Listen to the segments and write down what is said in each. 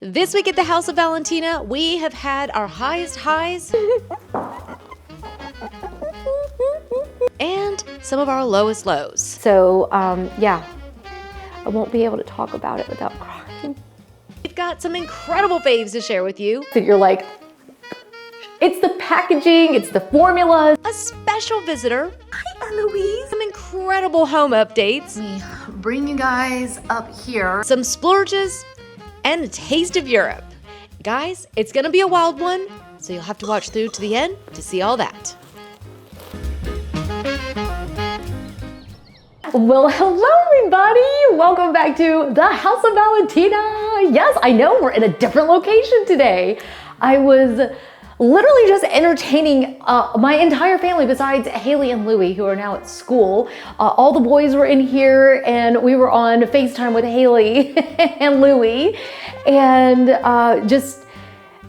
This week at the House of Valentina, we have had our highest highs and some of our lowest lows. So, yeah, I won't be able to talk about it without crying. We've got some incredible faves to share with you. So you're like, it's the packaging, it's the formula. A special visitor. Hi, Eloise. Some incredible home updates. We bring you guys up here. Some splurges and a taste of Europe. Guys, it's gonna be a wild one, so you'll have to watch through to the end to see all that. Well, hello everybody. Welcome back to the House of Valentina. Yes, I know we're in a different location today. I was literally just entertaining my entire family besides Haley and Louie, who are now at school. All the boys were in here and we were on FaceTime with Haley and Louie. And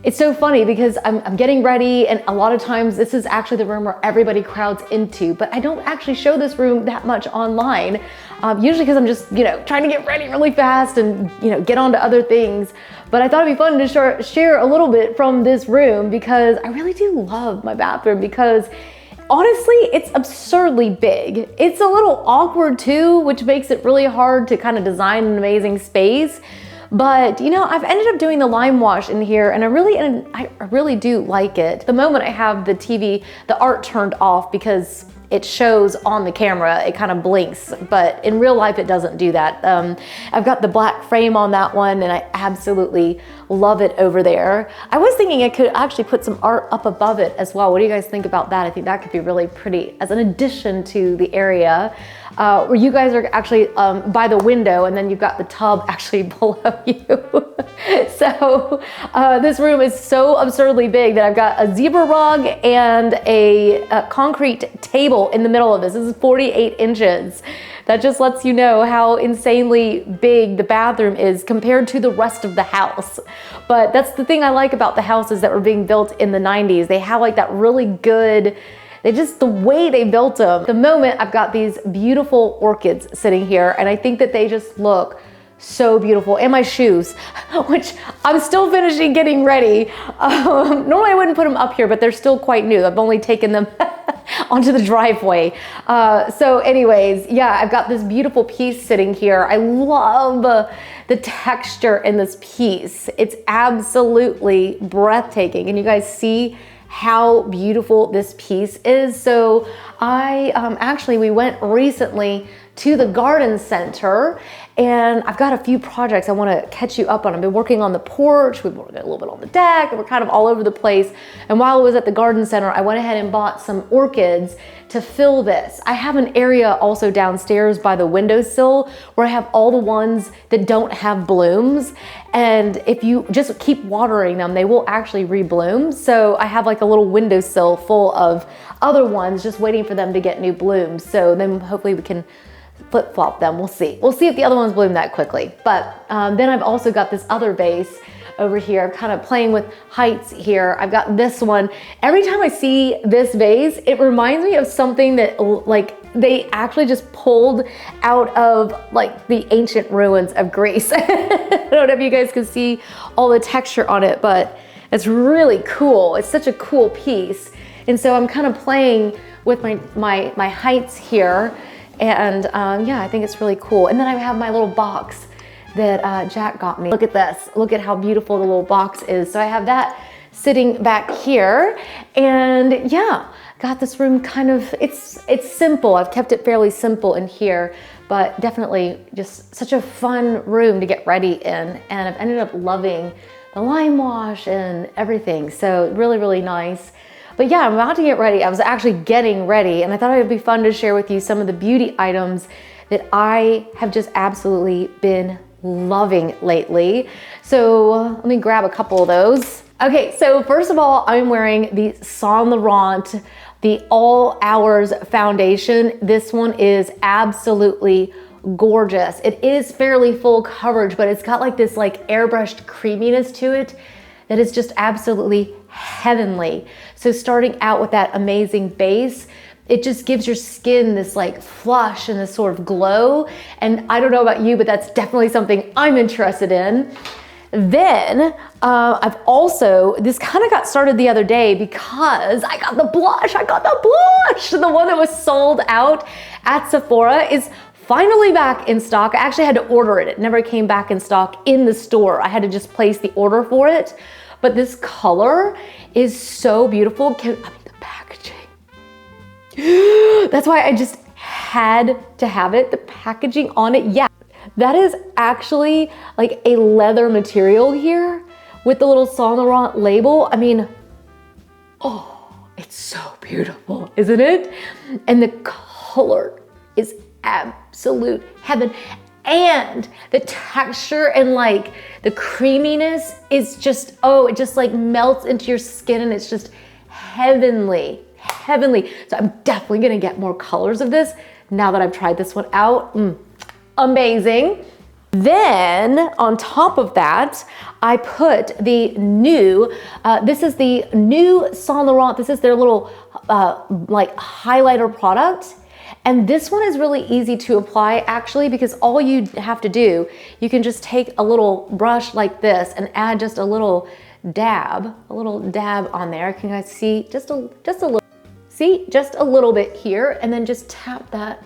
it's so funny because I'm getting ready, and a lot of times this is actually the room where everybody crowds into, but I don't actually show this room that much online, usually because I'm just, trying to get ready really fast and, get on to other things. But I thought it'd be fun to share a little bit from this room because I really do love my bathroom because honestly, it's absurdly big. It's a little awkward too, which makes it really hard to kind of design an amazing space. But I've ended up doing the lime wash in here and I really do like it. The moment I have the TV, the art turned off because it shows on the camera, it kind of blinks, but in real life it doesn't do that. I've got the black frame on that one and I absolutely love it over there. I was thinking I could actually put some art up above it as well. What do you guys think about that? I think that could be really pretty as an addition to the area. Where you guys are actually by the window and then you've got the tub actually below you. So this room is so absurdly big that I've got a zebra rug and a concrete table in the middle of this. This is 48 inches. That just lets you know how insanely big the bathroom is compared to the rest of the house. But that's the thing I like about the houses that were being built in the 90s. They have like that really good, the way they built them. The moment I've got these beautiful orchids sitting here and I think that they just look so beautiful. And my shoes, which I'm still finishing getting ready. Normally I wouldn't put them up here, but they're still quite new. I've only taken them onto the driveway. So anyways, yeah, I've got this beautiful piece sitting here. I love the texture in this piece. It's absolutely breathtaking. And you guys see how beautiful this piece is. So we went recently to the garden center and I've got a few projects I want to catch you up on. I've been working on the porch, we've worked a little bit on the deck, and we're kind of all over the place. And while I was at the garden center, I went ahead and bought some orchids to fill this. I have an area also downstairs by the windowsill where I have all the ones that don't have blooms. And if you just keep watering them, they will actually rebloom. So I have like a little windowsill full of other ones just waiting for them to get new blooms. So then hopefully we can flip-flop them. We'll see. We'll see if the other ones bloom that quickly. But then I've also got this other vase over here. I'm kind of playing with heights here. I've got this one. Every time I see this vase, it reminds me of something that like they actually just pulled out of like the ancient ruins of Greece. I don't know if you guys can see all the texture on it, but it's really cool. It's such a cool piece. And so I'm kind of playing with my heights here. And yeah, I think it's really cool. And then I have my little box that Jack got me. Look at this. Look at how beautiful the little box is. So I have that sitting back here. And yeah, got this room kind of, it's simple. I've kept it fairly simple in here, but definitely just such a fun room to get ready in. And I've ended up loving the lime wash and everything. So really, really nice. But yeah, I'm about to get ready. I was actually getting ready and I thought it would be fun to share with you some of the beauty items that I have just absolutely been loving lately. So let me grab a couple of those. Okay, so first of all, I'm wearing the Saint Laurent, the All Hours foundation. This one is absolutely gorgeous. It is fairly full coverage, but it's got like this like airbrushed creaminess to it that is just absolutely heavenly. So starting out with that amazing base, it just gives your skin this like flush and this sort of glow. And I don't know about you, but that's definitely something I'm interested in. Then I've also, this kind of got started the other day because I got the blush. The one that was sold out at Sephora is finally back in stock. I actually had to order it. It never came back in stock in the store. I had to just place the order for it. But this color is so beautiful. I mean, the packaging. That's why I just had to have it. The packaging on it, yeah. That is actually like a leather material here with the little Saint Laurent label. I mean, oh, it's so beautiful, isn't it? And the color is absolute heaven. And the texture and like the creaminess is just, oh, it just like melts into your skin and it's just heavenly. So I'm definitely gonna get more colors of this now that I've tried this one out. Amazing. Then on top of that, I put the new, this is the new Saint Laurent. This is their little like highlighter product. And this one is really easy to apply actually, because all you have to do, you can just take a little brush like this and add just a little dab on there. Can you guys see? Just a little, see? Just a little bit here, and then just tap that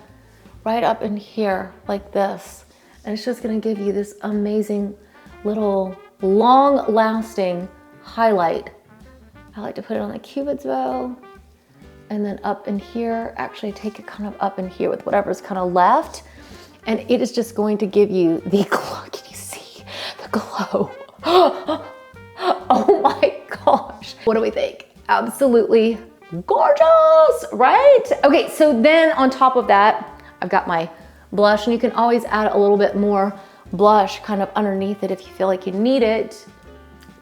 right up in here like this. And it's just gonna give you this amazing little long-lasting highlight. I like to put it on the Cupid's bow and then up in here, actually take it kind of up in here with whatever's kind of left. And it is just going to give you the glow. Can you see the glow? Oh my gosh. What do we think? Absolutely gorgeous, right? Okay, so then on top of that, I've got my blush, and you can always add a little bit more blush kind of underneath it if you feel like you need it.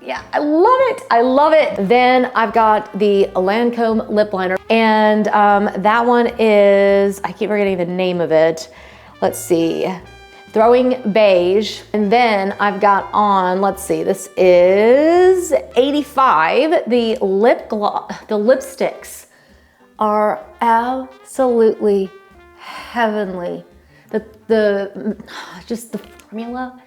Yeah, I love it. Then I've got the Lancome lip liner, and that one is, I keep forgetting the name of it. Let's see, Throwing Beige. And then I've got on, let's see, this is 85, the lip gloss. The lipsticks are absolutely heavenly. Just the formula,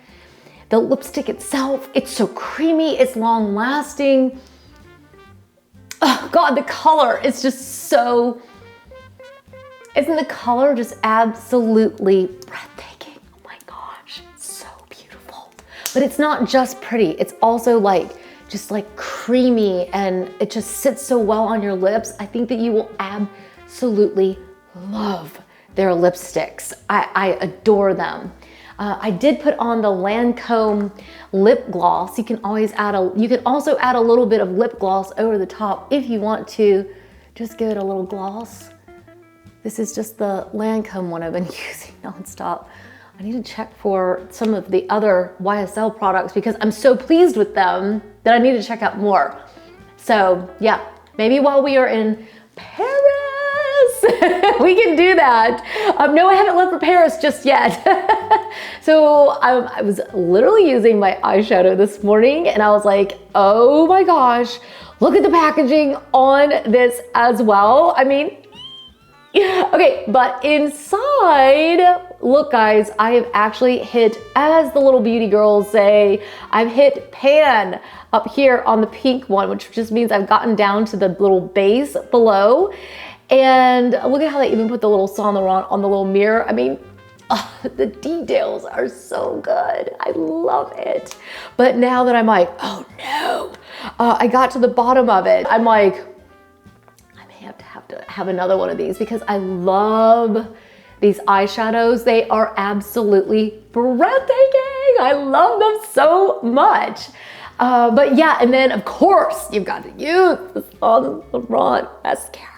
the lipstick itself, it's so creamy, it's long lasting. Oh God, the color is just so, isn't the color just absolutely breathtaking? Oh my gosh, so beautiful. But it's not just pretty, it's also like, just like creamy, and it just sits so well on your lips. I think that you will absolutely love their lipsticks. I adore them. I did put on the Lancome lip gloss. You can always you can also add a little bit of lip gloss over the top if you want to. Just give it a little gloss. This is just the Lancome one I've been using nonstop. I need to check for some of the other YSL products because I'm so pleased with them that I need to check out more. So yeah, maybe while we are in Paris, we can do that. No, I haven't left for Paris just yet. So I was literally using my eyeshadow this morning, and I was like, oh my gosh, look at the packaging on this as well. I mean, okay, but inside, look guys, I have actually hit, as the little beauty girls say, I've hit pan up here on the pink one, which just means I've gotten down to the little base below. And look at how they even put the little Saint Laurent on the little mirror. I mean, the details are so good. I love it. But now that I'm like, oh no, I got to the bottom of it. I'm like, I may have to have another one of these because I love these eyeshadows. They are absolutely breathtaking. I love them so much. But yeah, and then of course you've got to use the Saint Laurent mascara.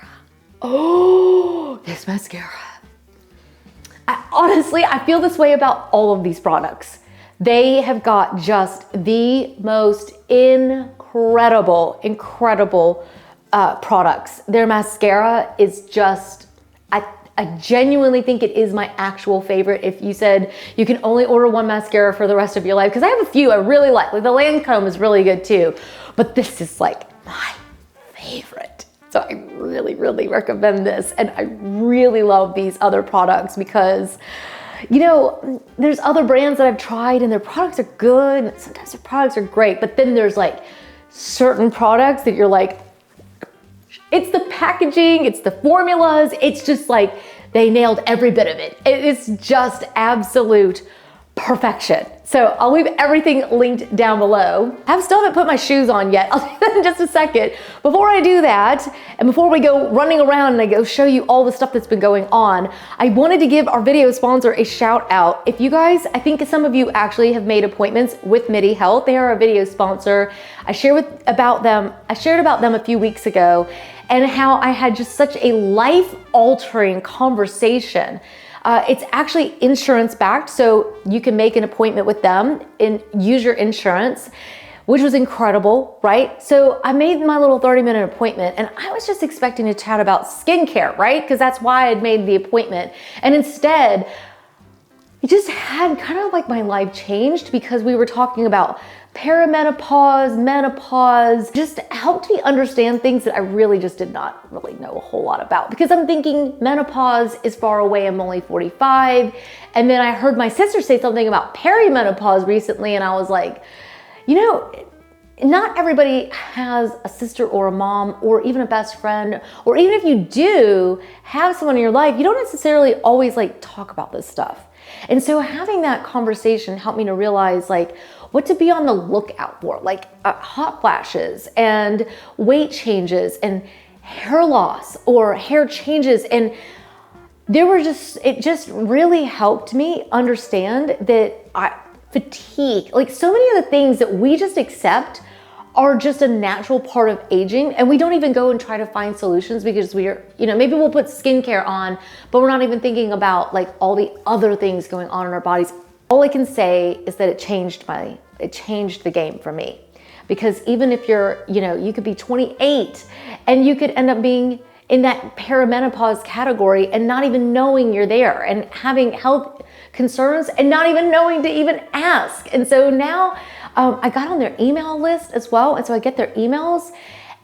Oh, this mascara. Honestly, I feel this way about all of these products. They have got just the most incredible products. Their mascara is just, I genuinely think it is my actual favorite. If you said you can only order one mascara for the rest of your life, because I have a few I really like the Lancome is really good too, but this is like my favorite. So I really recommend this, and I really love these other products because you know, there's other brands that I've tried and their products are good. And sometimes their products are great, but then there's like certain products that you're like, it's the packaging, it's the formulas, it's just like they nailed every bit of it. It's just absolute perfection. So I'll leave everything linked down below. I still haven't put my shoes on yet. I'll do that in just a second. Before I do that, and before we go running around and I go show you all the stuff that's been going on, I wanted to give our video sponsor a shout out. If you guys, I think some of you actually have made appointments with MIDI Health. They are a video sponsor. I shared about them a few weeks ago, and how I had just such a life-altering conversation. It's actually insurance backed, so you can make an appointment with them and use your insurance, which was incredible, right? So I made my little 30-minute appointment, and I was just expecting to chat about skincare, right? Because that's why I'd made the appointment. And instead, it just had kind of like my life changed, because we were talking about perimenopause, menopause, just helped me understand things that I really just did not really know a whole lot about, because I'm thinking menopause is far away, I'm only 45. And then I heard my sister say something about perimenopause recently, and I was like, you know, not everybody has a sister or a mom or even a best friend, or even if you do have someone in your life, you don't necessarily always like talk about this stuff. And so having that conversation helped me to realize like what to be on the lookout for, like hot flashes and weight changes and hair loss or hair changes. And it just really helped me understand that fatigue, like so many of the things that we just accept are just a natural part of aging, and we don't even go and try to find solutions, because we're, you know, maybe we'll put skincare on, but we're not even thinking about like all the other things going on in our bodies. All I can say is that it changed the game for me, because even if you're, you know, you could be 28 and you could end up being in that perimenopause category and not even knowing you're there, and having health concerns and not even knowing to even ask. And so now I got on their email list as well. And so I get their emails,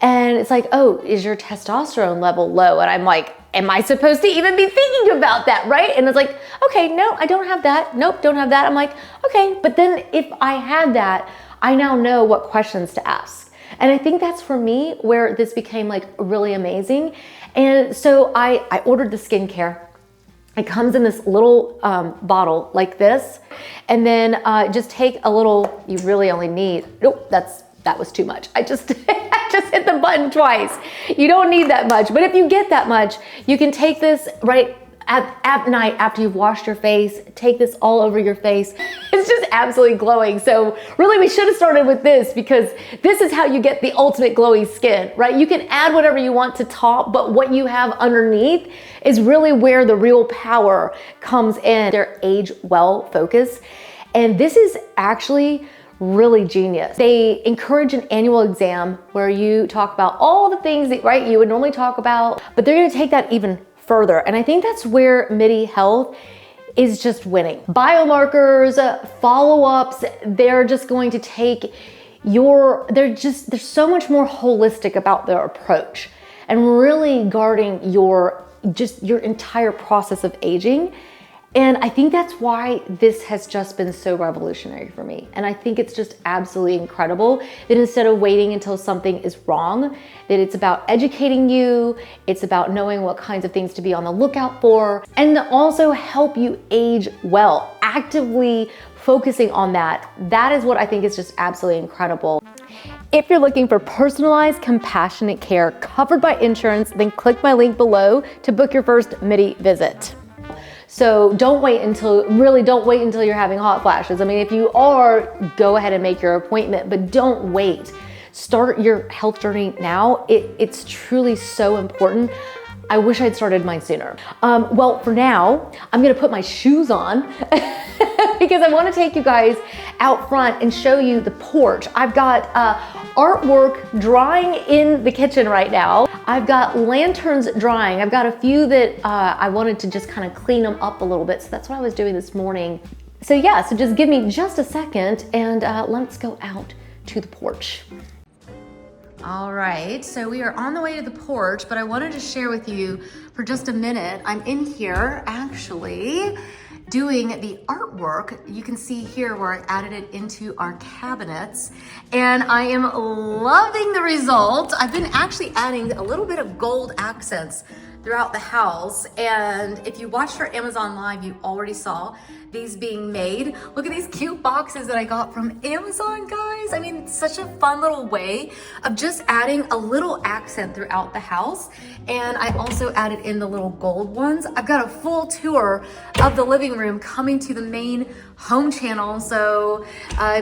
and it's like, oh, is your testosterone level low? And I'm like, am I supposed to even be thinking about that, right? And it's like, okay, no, I don't have that. Nope, don't have that. I'm like, okay, but then if I had that, I now know what questions to ask. And I think that's for me where this became like really amazing. And so I ordered the skincare. It comes in this little bottle like this. And then just take a little, you really only need, nope, that was too much. I just hit the button twice. You don't need that much, but if you get that much, you can take this right at night after you've washed your face, take this all over your face. It's just absolutely glowing. So really we should have started with this, because this is how you get the ultimate glowy skin, right? You can add whatever you want to top, but what you have underneath is really where the real power comes in. Their age well focus. And this is actually really genius. They encourage an annual exam where you talk about all the things that, right, you would normally talk about, but they're going to take that even further. And I think that's where MIDI Health is just winning. Biomarkers, follow-ups, they're just going to take they're so much more holistic about their approach and really guarding your entire process of aging. And I think that's why this has just been so revolutionary for me. And I think it's just absolutely incredible that instead of waiting until something is wrong, that it's about educating you, it's about knowing what kinds of things to be on the lookout for, and to also help you age well, actively focusing on that. That is what I think is just absolutely incredible. If you're looking for personalized, compassionate care covered by insurance, then click my link below to book your first MIDI visit. So don't wait until you're having hot flashes. I mean, if you are, go ahead and make your appointment, but don't wait. Start your health journey now. It's truly so important. I wish I'd started mine sooner. Well, for now, I'm gonna put my shoes on because I wanna take you guys out front and show you the porch. I've got artwork drying in the kitchen right now. I've got lanterns drying. I've got a few that I wanted to just kind of clean them up a little bit. So that's what I was doing this morning. So yeah, so just give me just a second and let's go out to the porch. All right, so we are on the way to the porch, but I wanted to share with you for just a minute. I'm in here actually, doing the artwork. You can see here where I added it into our cabinets, and I am loving the result. I've been actually adding a little bit of gold accents throughout the house, and if you watched our Amazon Live, you already saw these being made. Look at these cute boxes that I got from Amazon, guys. I mean, it's such a fun little way of just adding a little accent throughout the house. And I also added in the little gold ones. I've got a full tour of the living room coming to the main home channel. So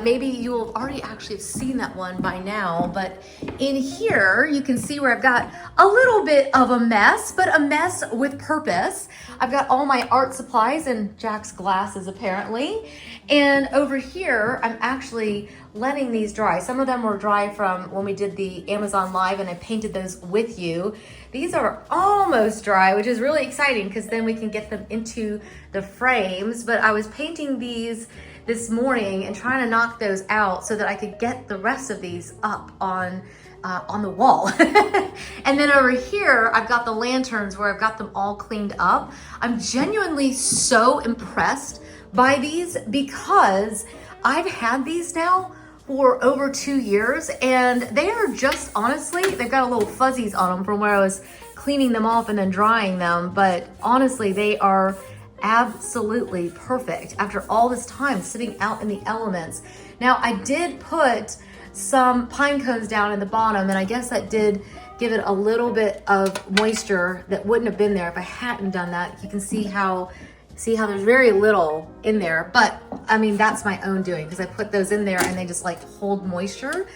maybe you will already actually have seen that one by now. But in here, you can see where I've got a little bit of a mess, but a mess with purpose. I've got all my art supplies and Jack's glasses apparently. And over here, I'm actually letting these dry. Some of them were dry from when we did the Amazon Live and I painted those with you. These are almost dry, which is really exciting because then we can get them into the frames. But I was painting these this morning and trying to knock those out so that I could get the rest of these up on the wall. And then over here, I've got the lanterns where I've got them all cleaned up. I'm genuinely so impressed by these because I've had these now for over 2 years and they are just, honestly, they've got a little fuzzies on them from where I was cleaning them off and then drying them. But honestly, they are absolutely perfect after all this time sitting out in the elements. Now, I did put some pine cones down in the bottom, and I guess that did give it a little bit of moisture that wouldn't have been there if I hadn't done that. You can see how there's very little in there, but I mean, that's my own doing because I put those in there and they just like hold moisture.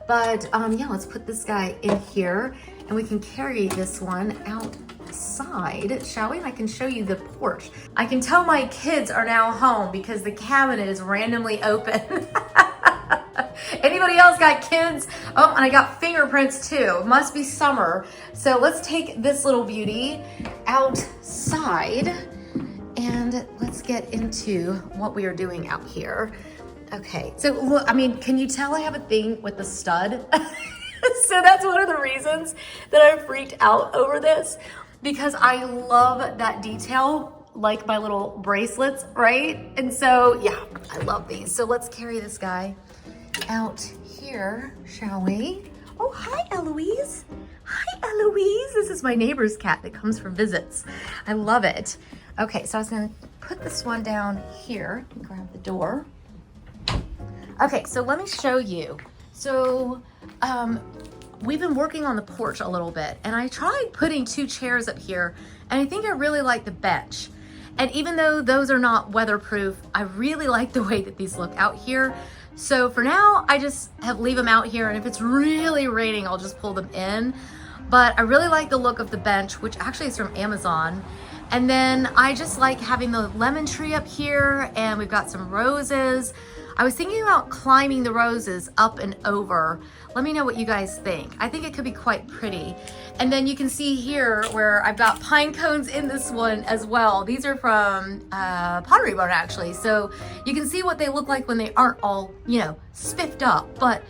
But yeah, let's put this guy in here and we can carry this one outside, shall we? And I can show you the porch. I can tell my kids are now home because the cabinet is randomly open. Anybody else got kids? Oh, and I got fingerprints too. Must be summer. So let's take this little beauty outside and let's get into what we are doing out here. Okay, so look, I mean, can you tell I have a thing with the stud? So that's one of the reasons that I freaked out over this because I love that detail, like my little bracelets, right? And so, yeah, I love these. So let's carry this guy out here, shall we? Oh, hi, Eloise. Hi, Eloise. This is my neighbor's cat that comes for visits. I love it. Okay, so I was gonna put this one down here, grab the door. Okay, so let me show you. So we've been working on the porch a little bit and I tried putting 2 chairs up here and I think I really like the bench. And even though those are not weatherproof, I really like the way that these look out here. So for now, I just leave them out here, and if it's really raining, I'll just pull them in. But I really like the look of the bench, which actually is from Amazon. And then I just like having the lemon tree up here, and we've got some roses. I was thinking about climbing the roses up and over. Let me know what you guys think. I think it could be quite pretty. And then you can see here where I've got pine cones in this one as well. These are from Pottery Barn actually. So you can see what they look like when they aren't all, you know, spiffed up. But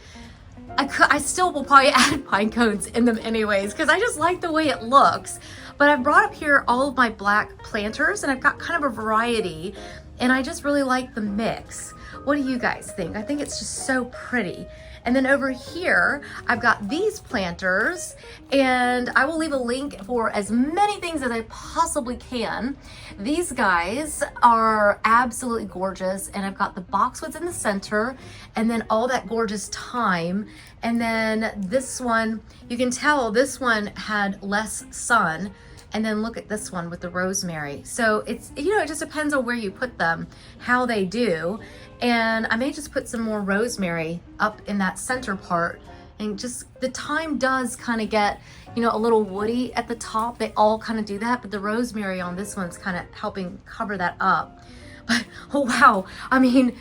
I still will probably add pine cones in them anyways because I just like the way it looks. But I've brought up here all of my black planters and I've got kind of a variety and I just really like the mix. What do you guys think? I think it's just so pretty. And then over here, I've got these planters and I will leave a link for as many things as I possibly can. These guys are absolutely gorgeous and I've got the boxwoods in the center and then all that gorgeous thyme. And then this one, you can tell this one had less sun. And then look at this one with the rosemary. So it's, you know, it just depends on where you put them, how they do. And I may just put some more rosemary up in that center part. And just the thyme does kind of get, you know, a little woody at the top. They all kind of do that, but the rosemary on this one's kind of helping cover that up. But, oh wow, I mean,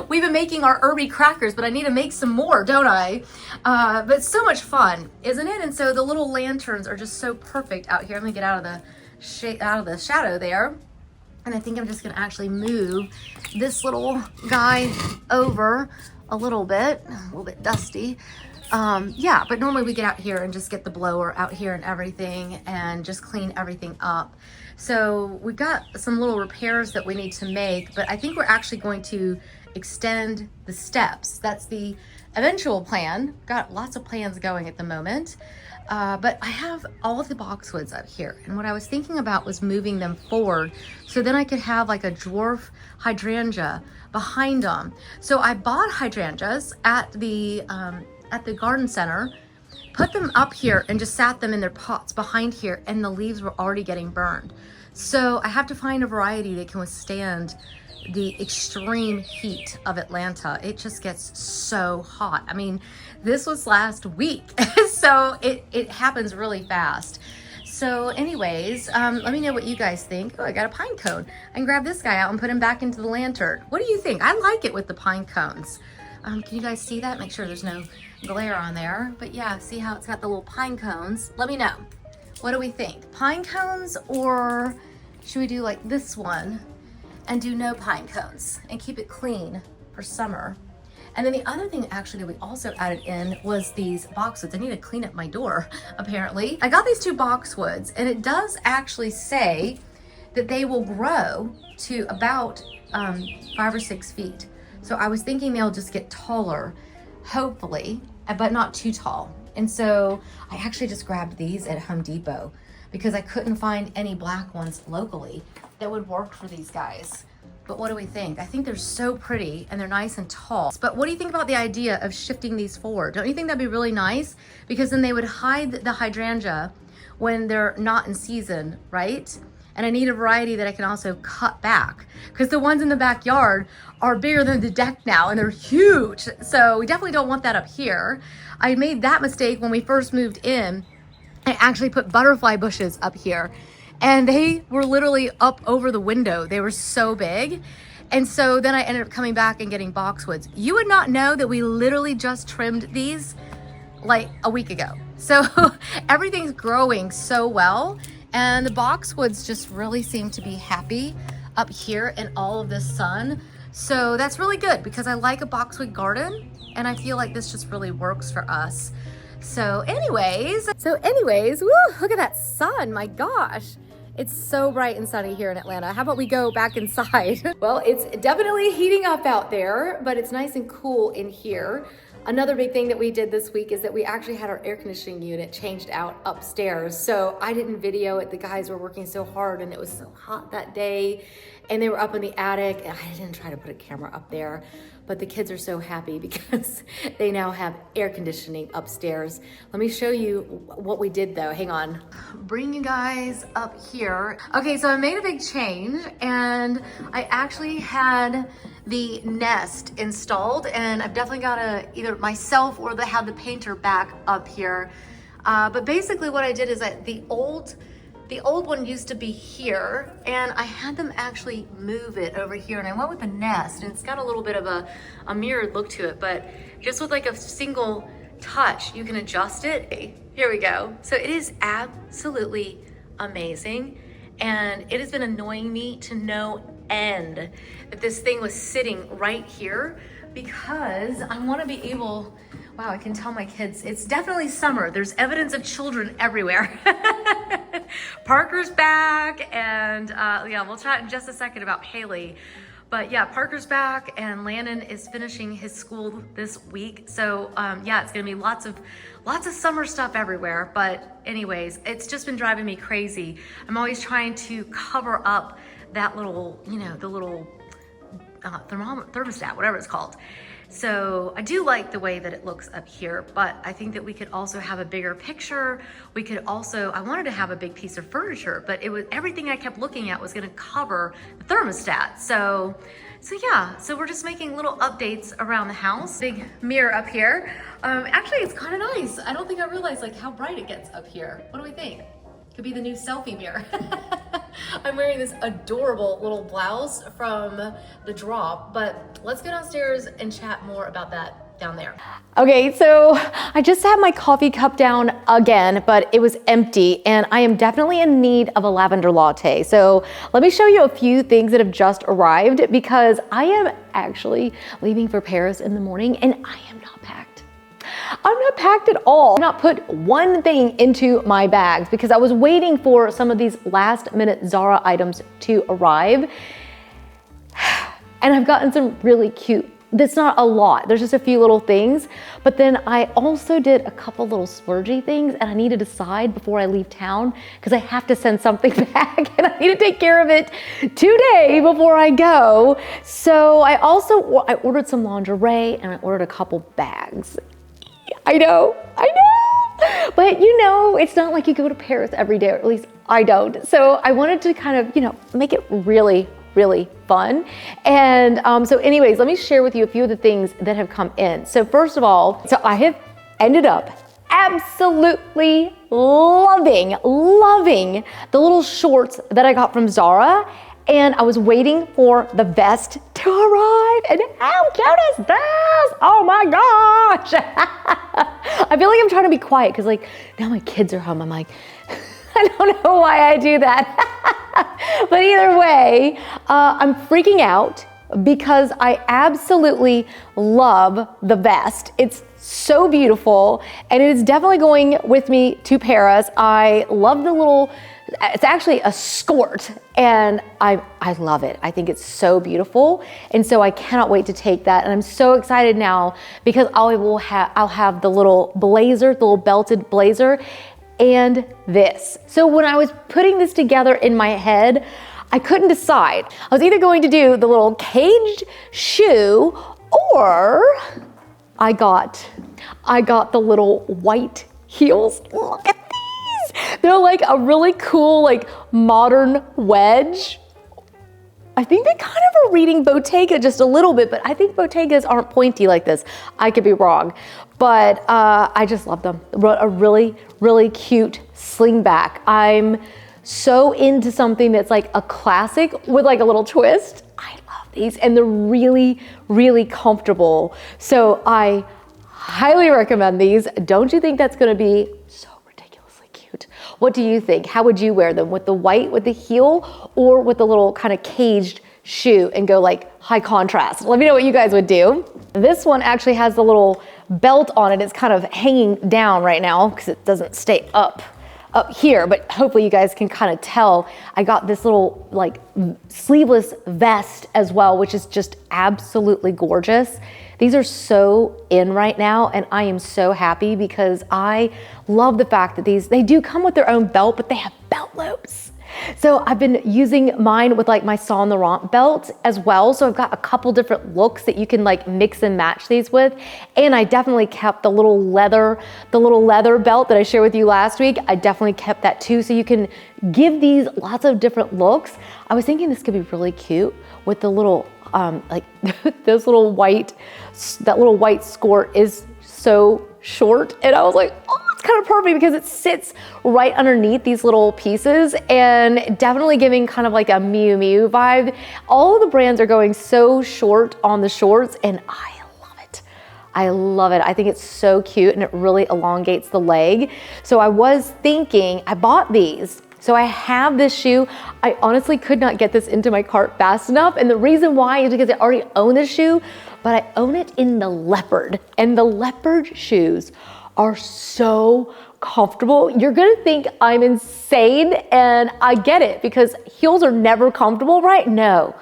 we've been making our herby crackers, but I need to make some more, don't I? But so much fun, isn't it? And so the little lanterns are just so perfect out here. Let me get out of the shadow there. And I think I'm just gonna actually move this little guy over a little bit dusty. Yeah, but normally we get out here and just get the blower out here and everything and just clean everything up. So we've got some little repairs that we need to make, but I think we're actually going to extend the steps. That's the eventual plan. Got lots of plans going at the moment. But I have all of the boxwoods up here, and what I was thinking about was moving them forward so then I could have like a dwarf hydrangea behind them. So I bought hydrangeas at the garden center, put them up here and just sat them in their pots behind here, and the leaves were already getting burned. So I have to find a variety that can withstand the extreme heat of Atlanta. It just gets so hot. I mean, this was last week, so it happens really fast. So anyways, let me know what you guys think. Oh, I got a pine cone. I can grab this guy out and put him back into the lantern. What do you think? I like it with the pine cones. Can you guys see that? Make sure there's no glare on there. But yeah, see how it's got the little pine cones? Let me know. What do we think? Pine cones, or should we do like this one and do no pine cones and keep it clean for summer? And then the other thing actually that we also added in was these boxwoods. I need to clean up my door, apparently. I got these 2 boxwoods, and it does actually say that they will grow to about 5 or 6 feet. So I was thinking they'll just get taller, hopefully, but not too tall. And so I actually just grabbed these at Home Depot because I couldn't find any black ones locally that would work for these guys. But what do we think? I think they're so pretty and they're nice and tall. But what do you think about the idea of shifting these forward? Don't you think that'd be really nice? Because then they would hide the hydrangea when they're not in season, right? And I need a variety that I can also cut back, because the ones in the backyard are bigger than the deck now and they're huge. So we definitely don't want that up here. I made that mistake when we first moved in. I actually put butterfly bushes up here, and they were literally up over the window. They were so big. And so then I ended up coming back and getting boxwoods. You would not know that we literally just trimmed these like a week ago. So everything's growing so well. And the boxwoods just really seem to be happy up here in all of this sun. So that's really good, because I like a boxwood garden and I feel like this just really works for us. So anyways, woo, look at that sun, my gosh. It's so bright and sunny here in Atlanta. How about we go back inside? Well, it's definitely heating up out there, but it's nice and cool in here. Another big thing that we did this week is that we actually had our air conditioning unit changed out upstairs. So I didn't video it. The guys were working so hard and it was so hot that day, and they were up in the attic, and I didn't try to put a camera up there, but the kids are so happy because they now have air conditioning upstairs. Let me show you what we did though. Hang on. Bring you guys up here. Okay, so I made a big change, and I actually had the nest installed, and I've definitely got to either myself or have the painter back up here. But basically what I did is that the old one used to be here, and I had them actually move it over here, and I went with the nest, and it's got a little bit of a mirrored look to it, but just with like a single touch, you can adjust it. Here we go. So it is absolutely amazing, and it has been annoying me to no end that this thing was sitting right here, because I want to be able, wow, I can tell my kids it's definitely summer. There's evidence of children everywhere. Parker's back, and yeah, we'll chat in just a second about Haley. But yeah, Parker's back, and Landon is finishing his school this week. So yeah, it's gonna be lots of summer stuff everywhere. But anyways, it's just been driving me crazy. I'm always trying to cover up that little, you know, the little thermostat, whatever it's called. So I do like the way that it looks up here, but I think that we could also have a bigger picture. We could also, I wanted to have a big piece of furniture, but it was, everything I kept looking at was gonna cover the thermostat. So yeah, so we're just making little updates around the house. Big mirror up here. Actually, it's kind of nice. I don't think I realized like how bright it gets up here. What do we think? Could be the new selfie mirror. I'm wearing this adorable little blouse from The Drop, but let's go downstairs and chat more about that down there. Okay, so I just had my coffee cup down again, but it was empty, and I am definitely in need of a lavender latte. So let me show you a few things that have just arrived, because I am actually leaving for Paris in the morning, and I am not packed. I'm not packed at all. I've not put one thing into my bags because I was waiting for some of these last minute Zara items to arrive. And I've gotten some really cute, that's not a lot, there's just a few little things, but then I also did a couple little splurgy things, and I need to decide before I leave town because I have to send something back and I need to take care of it today before I go. So I ordered some lingerie and I ordered a couple bags. I know. But you know, it's not like you go to Paris every day, or at least I don't. So I wanted to kind of, make it really fun. And so anyways, let me share with you a few of the things that have come in. So first of all, I have ended up absolutely loving the little shorts that I got from Zara. And I was waiting for the vest to arrive, and how cute is this? Oh my gosh. I feel like I'm trying to be quiet because now my kids are home. I'm like, I don't know why I do that. But either way, I'm freaking out because I absolutely love the vest. It's so beautiful, and it is definitely going with me to Paris. I love the little, it's actually a skirt, and I love it. I think it's so beautiful, and so I cannot wait to take that. And I'm so excited now because I'll have the little blazer, the little belted blazer, and this. So when I was putting this together in my head, I couldn't decide. I was either going to do the little caged shoe, or I got the little white heels. Look at these. They're like a really cool, modern wedge. I think they kind of are reading Bottega just a little bit, but I think Bottegas aren't pointy like this. I could be wrong, but I just love them. A really cute slingback. I'm so into something that's like a classic with like a little twist. I love these, and they're really comfortable. So I highly recommend these. Don't you think that's gonna be so ridiculously cute? What do you think? How would you wear them? With the white, with the heel, or with the little kind of caged shoe and go like high contrast? Let me know what you guys would do. This one actually has the little belt on it. It's kind of hanging down right now because it doesn't stay up here, but hopefully you guys can kind of tell. I got this little sleeveless vest as well, which is just absolutely gorgeous. These are so in right now, and I am so happy because I love the fact that they do come with their own belt, but they have belt loops. So I've been using mine with my Saint Laurent belt as well. So I've got a couple different looks that you can mix and match these with. And I definitely kept the little leather belt that I shared with you last week. I definitely kept that too. So you can give these lots of different looks. I was thinking this could be really cute with the little, those little that little white skirt is so short. And I was like, oh, it's kind of perfect because it sits right underneath these little pieces, and definitely giving kind of like a Miu Miu vibe. All of the brands are going so short on the shorts, and I love it. I love it. I think it's so cute, and it really elongates the leg. So I was thinking, I bought these. So I have this shoe. I honestly could not get this into my cart fast enough. And the reason why is because I already own this shoe, but I own it in the leopard. And the leopard shoes are so comfortable. You're gonna think I'm insane, and I get it because heels are never comfortable, right? No.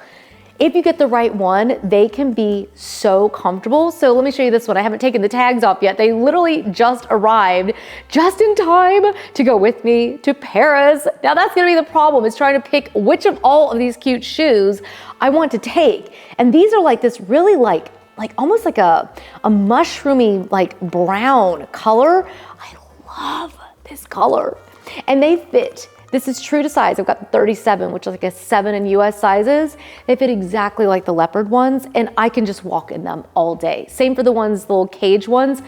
If you get the right one, they can be so comfortable. So let me show you this one. I haven't taken the tags off yet. They literally just arrived just in time to go with me to Paris. Now that's gonna be the problem, is trying to pick which of all of these cute shoes I want to take. And these are like this really almost like a mushroomy brown color. I love this color. And they fit. This is true to size. I've got 37, which is like a 7 in US sizes. They fit exactly like the leopard ones, and I can just walk in them all day. Same for the little cage ones.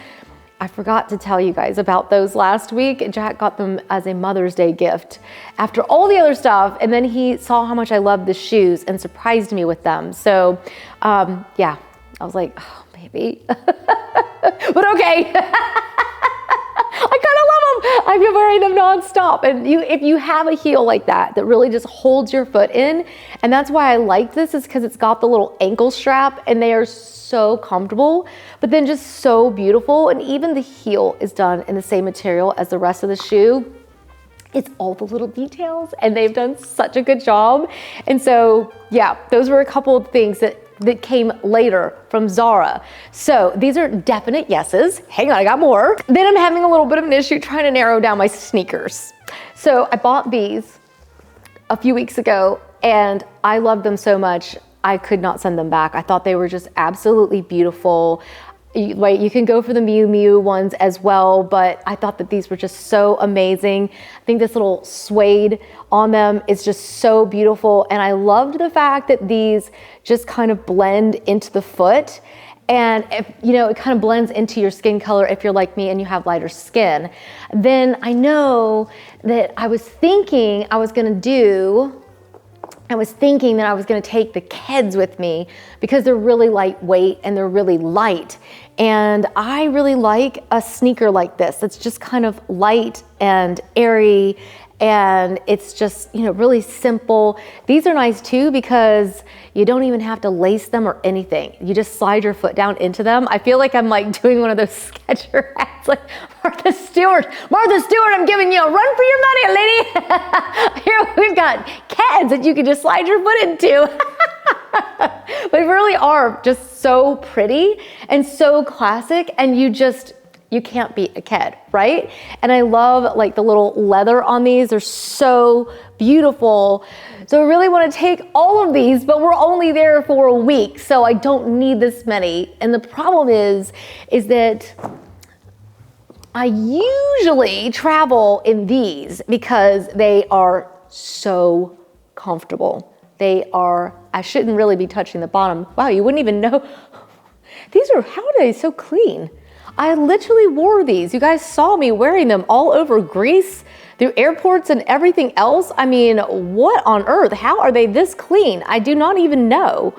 I forgot to tell you guys about those last week. Jack got them as a Mother's Day gift after all the other stuff, and then he saw how much I loved the shoes and surprised me with them. So yeah, I was like, oh, baby. But okay. I kind of love them. I've been wearing them nonstop. And if you have a heel like that really just holds your foot in, and that's why I like this, is because it's got the little ankle strap and they are so comfortable, but then just so beautiful. And even the heel is done in the same material as the rest of the shoe. It's all the little details, and they've done such a good job. And so, yeah, those were a couple of things that came later from Zara. So these are definite yeses. Hang on, I got more. Then I'm having a little bit of an issue trying to narrow down my sneakers. So I bought these a few weeks ago, and I loved them so much, I could not send them back. I thought they were just absolutely beautiful. You can go for the Miu Miu ones as well, but I thought that these were just so amazing. I think this little suede on them is just so beautiful. And I loved the fact that these just kind of blend into the foot. And if, it kind of blends into your skin color if you're like me and you have lighter skin. Then I know that I was thinking that I was gonna take the Keds with me because they're really lightweight and they're really light. And I really like a sneaker like this that's just kind of light and airy, and it's just, really simple. These are nice too because you don't even have to lace them or anything. You just slide your foot down into them. I feel like I'm like doing one of those Skechers hats, like Martha Stewart, I'm giving you a run for your money, lady. Here we've got Keds that you can just slide your foot into. But they really are just so pretty and so classic, and you can't beat a Ked, right? And I love like the little leather on these. They're so beautiful. So I really want to take all of these, but we're only there for a week, so I don't need this many. And the problem is that I usually travel in these because they are so comfortable. I shouldn't really be touching the bottom. Wow, you wouldn't even know. How are they so clean? I literally wore these. You guys saw me wearing them all over Greece, through airports and everything else. I mean, what on earth? How are they this clean? I do not even know.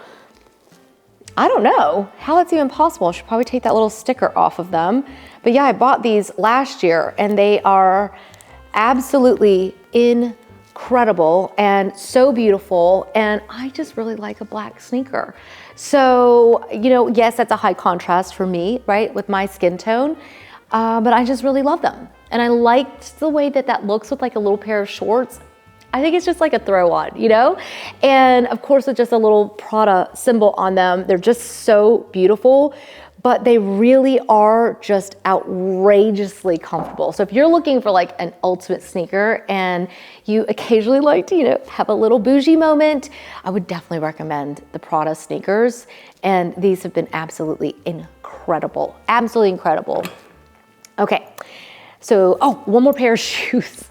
I don't know how that's even possible. I should probably take that little sticker off of them. But yeah, I bought these last year and they are absolutely incredible and so beautiful. And I just really like a black sneaker. So, yes, that's a high contrast for me, right, with my skin tone, but I just really love them. And I liked the way that looks with like a little pair of shorts. I think it's just like a throw on, And of course, with just a little Prada symbol on them, they're just so beautiful, but they really are just outrageously comfortable. So if you're looking for like an ultimate sneaker and you occasionally like to, have a little bougie moment, I would definitely recommend the Prada sneakers. And these have been absolutely incredible, absolutely incredible. Okay, so, one more pair of shoes.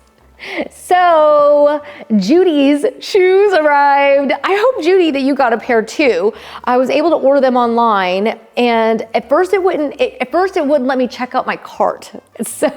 So Judy's shoes arrived. I hope, Judy, that you got a pair too. I was able to order them online, and at first it wouldn't let me check out my cart. So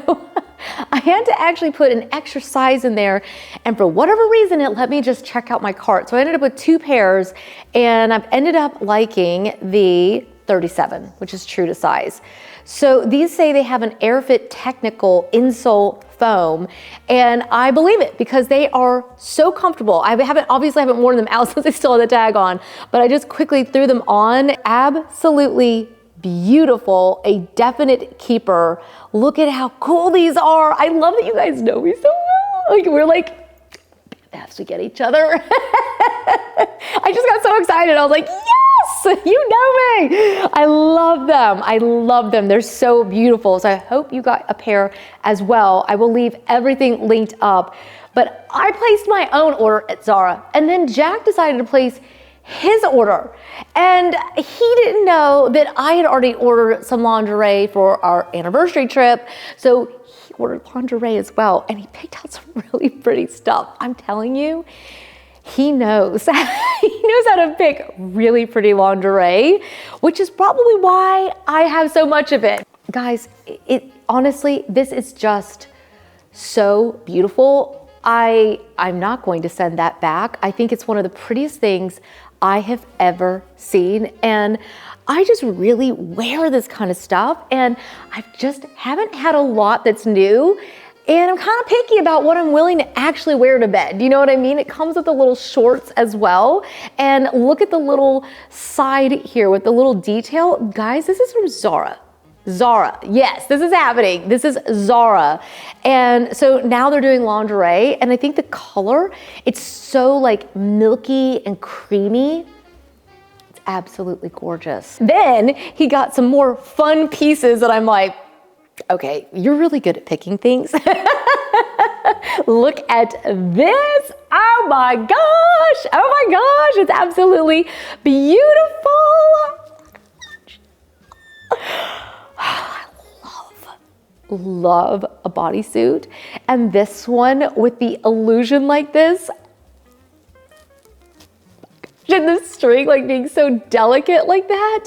I had to actually put an extra size in there, and for whatever reason it let me just check out my cart. So I ended up with 2 pairs, and I've ended up liking the 37, which is true to size. So these say they have an AirFit technical insole foam, and I believe it because they are so comfortable. I haven't worn them out since they still had the tag on, but I just quickly threw them on. Absolutely beautiful, a definite keeper. Look at how cool these are. I love that you guys know me so well. Like, we're like BFFs, we get each other. I just got so excited. I was like, yes, you know me. I love them. I love them. They're so beautiful. So I hope you got a pair as well. I will leave everything linked up. But I placed my own order at Zara, and then Jack decided to place his order. And he didn't know that I had already ordered some lingerie for our anniversary trip. So he ordered lingerie as well, and he picked out some really pretty stuff. I'm telling you, he knows. He knows how to pick really pretty lingerie, which is probably why I have so much of it. Guys, honestly, this is just so beautiful. I'm not going to send that back. I think it's one of the prettiest things I have ever seen. And I just really wear this kind of stuff, and I just haven't had a lot that's new. And I'm kind of picky about what I'm willing to actually wear to bed. You know what I mean? It comes with the little shorts as well. And look at the little side here with the little detail. Guys, this is from Zara. Zara, yes, this is happening. This is Zara. And so now they're doing lingerie, and I think the color, it's so like milky and creamy. It's absolutely gorgeous. Then he got some more fun pieces that I'm like, okay, you're really good at picking things. Look at this. Oh my gosh. Oh my gosh. It's absolutely beautiful. I love a bodysuit. And this one with the illusion like this, and the string like being so delicate like that.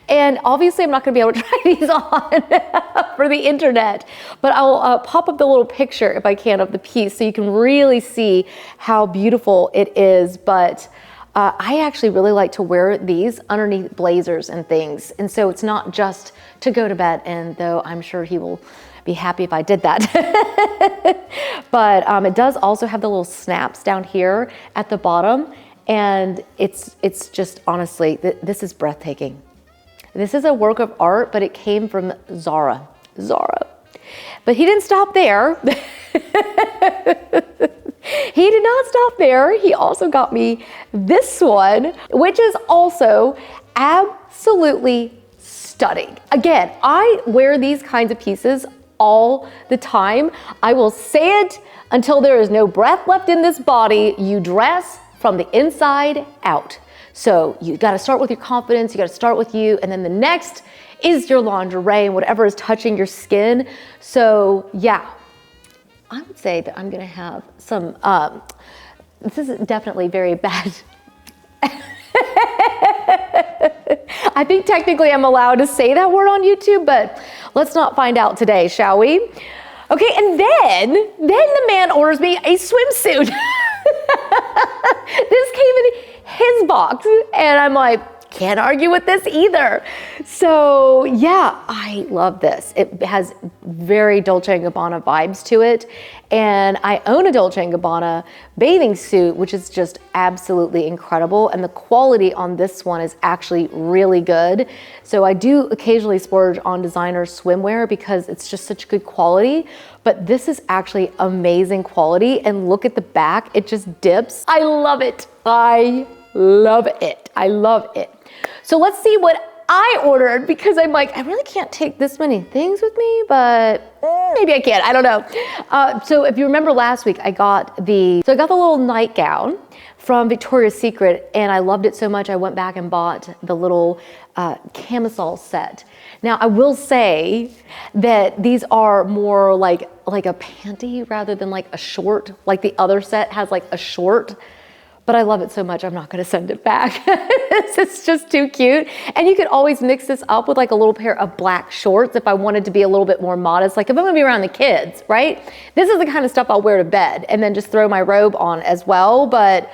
And obviously I'm not gonna be able to try these on for the internet, but I'll pop up the little picture if I can of the piece so you can really see how beautiful it is. But I actually really like to wear these underneath blazers and things. And so it's not just to go to bed, and though I'm sure he will be happy if I did that. But it does also have the little snaps down here at the bottom. And it's just, honestly, this is breathtaking. This is a work of art, but it came from Zara. Zara. But he didn't stop there. He did not stop there. He also got me this one, which is also absolutely stunning. Again, I wear these kinds of pieces all the time. I will say it until there is no breath left in this body. You dress from the inside out. So you gotta start with your confidence, you gotta start with you, and then the next is your lingerie and whatever is touching your skin. So yeah, I would say that I'm gonna have some, this is definitely very bad. I think technically I'm allowed to say that word on YouTube, but let's not find out today, shall we? Okay, and then the man orders me a swimsuit. This came in his box, and I'm like, can't argue with this either. So yeah, I love this. It has very Dolce & Gabbana vibes to it. And I own a Dolce & Gabbana bathing suit, which is just absolutely incredible. And the quality on this one is actually really good. So I do occasionally splurge on designer swimwear because it's just such good quality. But this is actually amazing quality. And look at the back, it just dips. I love it. I love it. I love it. So let's see what I ordered, because I'm like, I really can't take this many things with me, but maybe I can, I don't know. So if you remember last week, I got the little nightgown from Victoria's Secret, and I loved it so much I went back and bought the little camisole set. Now I will say that these are more like a panty rather than like a short, like the other set has like a short. But I love it so much, I'm not gonna send it back. It's just too cute. And you could always mix this up with like a little pair of black shorts if I wanted to be a little bit more modest. Like if I'm gonna be around the kids, right? This is the kind of stuff I'll wear to bed and then just throw my robe on as well. But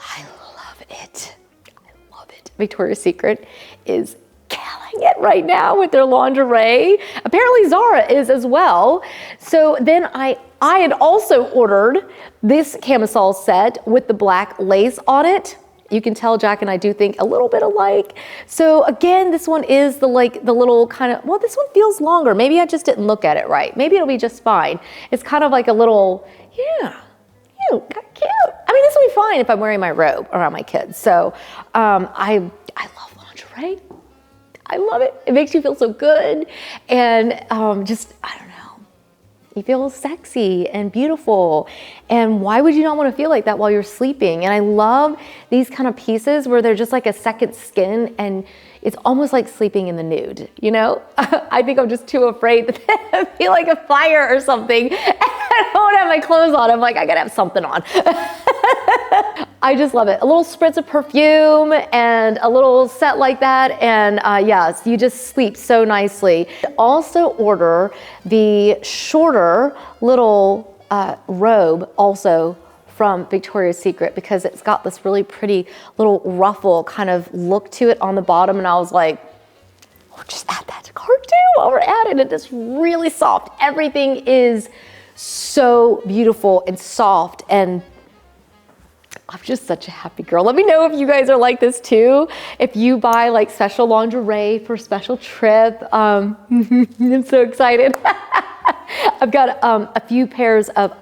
I love it. I love it. Victoria's Secret is killing it right now with their lingerie. Apparently Zara is as well. So then I had also ordered this camisole set with the black lace on it. You can tell Jack and I do think a little bit alike. So again, this one is the little kind of, well, this one feels longer. Maybe I just didn't look at it right. Maybe it'll be just fine. It's kind of like a little, yeah, cute. I mean, this will be fine if I'm wearing my robe around my kids. So I love lingerie. I love it. It makes you feel so good. And just, I don't know. You feel sexy and beautiful. And why would you not want to feel like that while you're sleeping? And I love these kind of pieces where they're just like a second skin, and it's almost like sleeping in the nude, you know? I think I'm just too afraid that I feel like a fire or something. I don't have my clothes on. I'm like, I gotta have something on. I just love it. A little spritz of perfume and a little set like that. And yes, you just sleep so nicely. Also order the shorter little robe also from Victoria's Secret because it's got this really pretty little ruffle kind of look to it on the bottom. And I was like, oh, just add that to cart too while we're at it. It's really soft. Everything is so beautiful and soft, and I'm just such a happy girl. Let me know if you guys are like this too. If you buy like special lingerie for a special trip. I'm so excited. I've got a few pairs of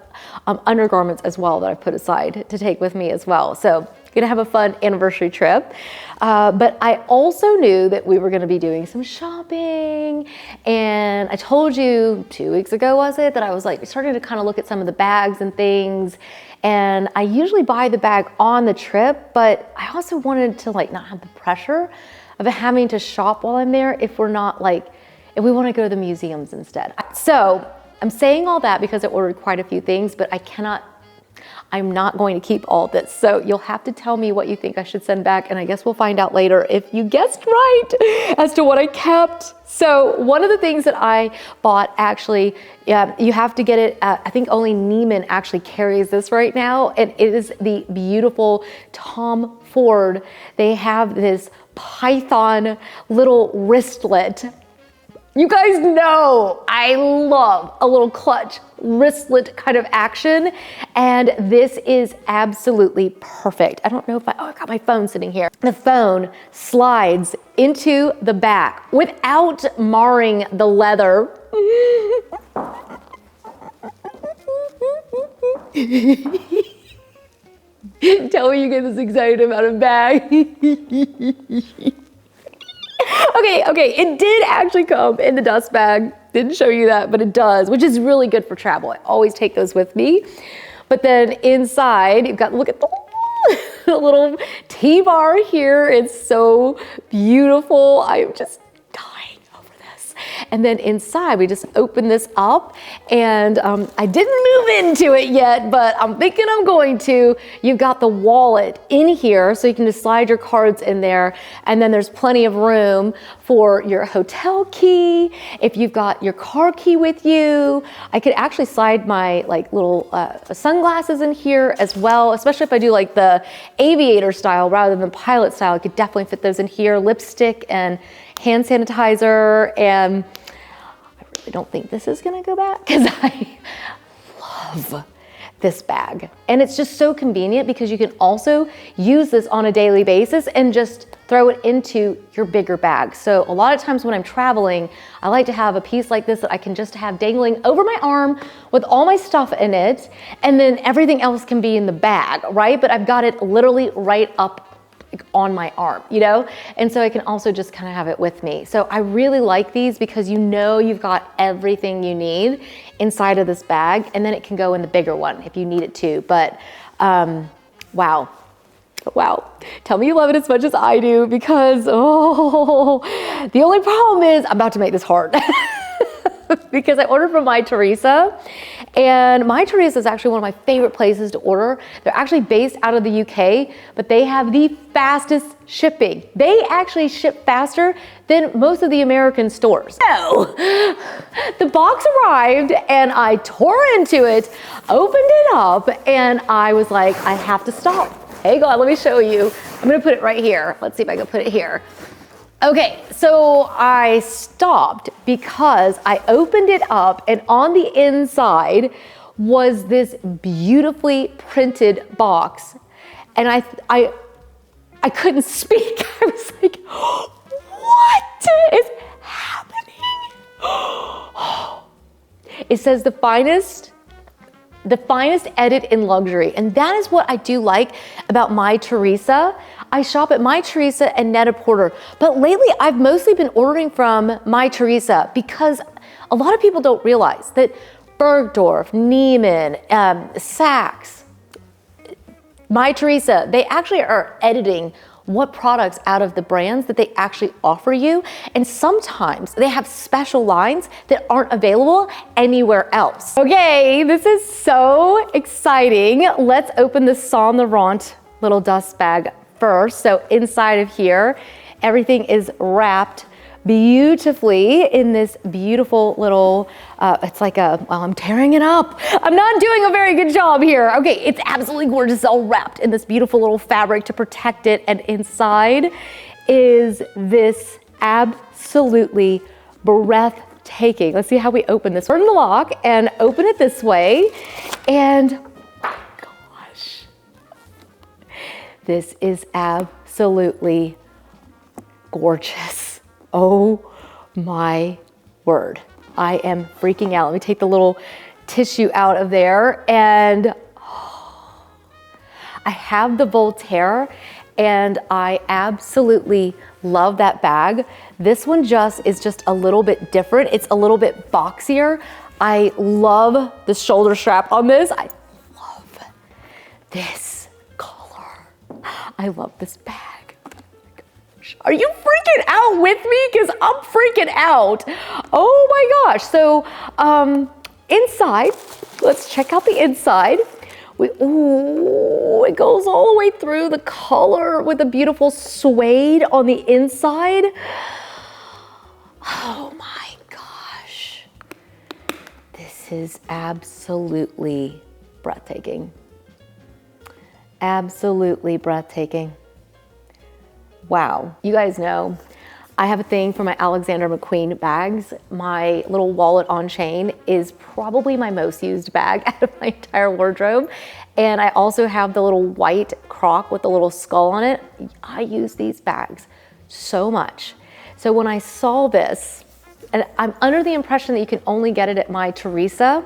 undergarments as well that I put aside to take with me as well. So gonna have a fun anniversary trip. But I also knew that we were gonna be doing some shopping. And I told you 2 weeks ago, was it, that I was like starting to kind of look at some of the bags and things. And I usually buy the bag on the trip, but I also wanted to like not have the pressure of having to shop while I'm there if we want to go to the museums instead. So I'm saying all that because I ordered quite a few things, but I'm not going to keep all this. So you'll have to tell me what you think I should send back. And I guess we'll find out later if you guessed right as to what I kept. So one of the things that I bought, actually, you have to get it, I think only Neiman actually carries this right now. And it is the beautiful Tom Ford. They have this python little wristlet. You guys know I love a little clutch wristlet kind of action, and this is absolutely perfect. I don't know if I've got my phone sitting here. The phone slides into the back without marring the leather. Tell me you get this excited about a bag. Okay, it did actually come in the dust bag. Didn't show you that, but it does, which is really good for travel. I always take those with me. But then inside, you've got, look at the little T-bar here. It's so beautiful. I'm just dying over this. And then inside, we just open this up, and I didn't move into it yet, but I'm thinking I'm going to. You've got the wallet in here, so you can just slide your cards in there, and then there's plenty of room for your hotel key. If you've got your car key with you, I could actually slide my like little sunglasses in here as well, especially if I do like the aviator style rather than pilot style. I could definitely fit those in here. Lipstick and hand sanitizer, and I really don't think this is gonna go back because I love this bag. And it's just so convenient because you can also use this on a daily basis and just throw it into your bigger bag. So a lot of times when I'm traveling, I like to have a piece like this that I can just have dangling over my arm with all my stuff in it, and then everything else can be in the bag, right? But I've got it literally right up on my arm, you know? And so I can also just kind of have it with me. So I really like these because you know you've got everything you need inside of this bag, and then it can go in the bigger one if you need it to. But wow. Tell me you love it as much as I do, because the only problem is I'm about to make this hard. Because I ordered from My Teresa, and My Teresa is actually one of my favorite places to order. They're actually based out of the UK, but they have the fastest shipping. They actually ship faster than most of the American stores. So the box arrived and I tore into it, opened it up, and I was like, I have to stop. Hey God, let me show you. I'm gonna put it right here. Let's see if I can put it here. Okay, so I stopped because I opened it up, and on the inside was this beautifully printed box. And I couldn't speak. I was like, what is happening? It says the finest edit in luxury. And that is what I do like about My Teresa. I shop at My Teresa and Net-a-Porter, but lately I've mostly been ordering from My Teresa because a lot of people don't realize that Bergdorf, Neiman, Saks, My Teresa, they actually are editing what products out of the brands that they actually offer you. And sometimes they have special lines that aren't available anywhere else. Okay, this is so exciting. Let's open the Saint Laurent little dust bag first. So inside of here, everything is wrapped beautifully in this beautiful little, it's like well, I'm tearing it up. I'm not doing a very good job here. Okay, it's absolutely gorgeous. It's all wrapped in this beautiful little fabric to protect it. And inside is this absolutely breathtaking. Let's see how we open this. Turn the lock and open it this way. And gosh, this is absolutely gorgeous. Oh my word. I am freaking out. Let me take the little tissue out of there. And I have the Voltaire and I absolutely love that bag. This one is just a little bit different. It's a little bit boxier. I love the shoulder strap on this. I love this color. I love this bag. Are you freaking out with me? Because I'm freaking out. Oh my gosh. So inside, let's check out the inside. Ooh, it goes all the way through the color with a beautiful suede on the inside. Oh my gosh. This is absolutely breathtaking. Absolutely breathtaking. Wow. You guys know I have a thing for my Alexander McQueen bags. My little wallet on chain is probably my most used bag out of my entire wardrobe. And I also have the little white croc with the little skull on it. I use these bags so much. So when I saw this, and I'm under the impression that you can only get it at my Teresa,